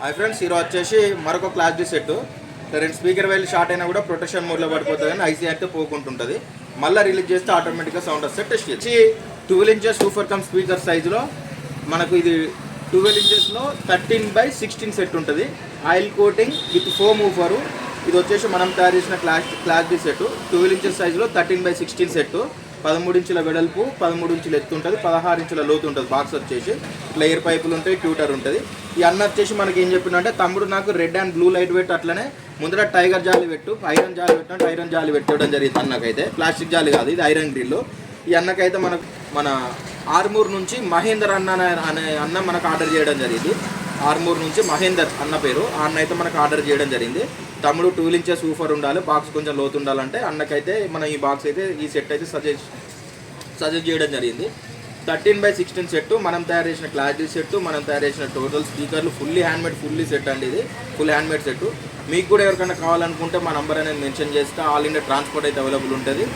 Hi friends, ఈరోజు వచ్చేసి మరొక క్లాస్ డి సెట్. రెండు స్పీకర్ వెళ్ళి షార్ట్ అయినా కూడా ప్రొటెక్షన్ మోడ్లో పడిపోతుంది, కానీ ఐసీ అయితే పోకుంటుంటుంది. మళ్ళీ రిలీజ్ చేస్తే ఆటోమేటిక్గా సౌండ్ వస్తే టెస్ట్ చేసి 12 ఇంచెస్ సూపర్ కమ్ స్పీకర్ సైజులో మనకు ఇది 12 ఇంచెస్లో 13/16 సెట్ ఉంటుంది. Oil coating with foam woofer. ఇది వచ్చేసి మనం తయారు చేసిన క్లాస్ డి సెట్. 12 ఇంచెస్ సైజులో 13/16 సెట్. 13 ఇంచుల వెడల్పు, 13 ఇంచుల ఎత్తు ఉంటుంది, 16 ఇంచుల లోతు ఉంటుంది. బాక్స్ వచ్చేసి ఇట్లా ఎయిర్ పైపులు ఉంటాయి, ట్యూటర్ ఉంటుంది. ఈ అన్న వచ్చేసి మనకి ఏం చెప్పిందంటే, తమ్ముడు నాకు రెడ్ అండ్ బ్లూ లైట్ పెట్టు, అట్లనే ముందర టైగర్ జాలి పెట్టు, ఐరన్ జాలి పెట్టినట్టు ఐరన్ జాలి పెట్టడం జరిగింది. అన్నకైతే ప్లాస్టిక్ జాలి కాదు, ఇది ఐరన్ గ్రిల్. ఈ అన్నకైతే మన ఆర్మూర్ నుంచి మహేందర్ అనే అన్న మనకు ఆర్డర్ చేయడం జరిగింది. ఆర్మూర్ నుంచి మహేందర్ అన్న పేరు, ఆ అన్న అయితే మనకు ఆర్డర్ చేయడం జరిగింది. తమ్ముడు 12 ఇంచెస్ సూఫర్ ఉండాలి, బాక్స్ కొంచెం లోతు ఉండాలంటే అన్నకైతే మన ఈ బాక్స్ అయితే ఈ సెట్ అయితే సజెస్ట్ చేయడం జరిగింది. 13/16 సెట్ మనం తయారు చేసిన క్లాస్ డి సెట్, మనం తయారు చేసిన టోటల్ స్పీకర్లు ఫుల్లీ హ్యాండ్మేడ్, ఫుల్లీ సెట్ అండి. ఇది ఫుల్ హ్యాండ్మేడ్ సెట్. మీకు కూడా ఎవరికైనా కావాలనుకుంటే మా నంబర్ అనేది మెన్షన్ చేస్తే ఆల్ ఇండియా ట్రాన్స్పోర్ట్ అయితే అవైలబుల్ ఉంటుంది.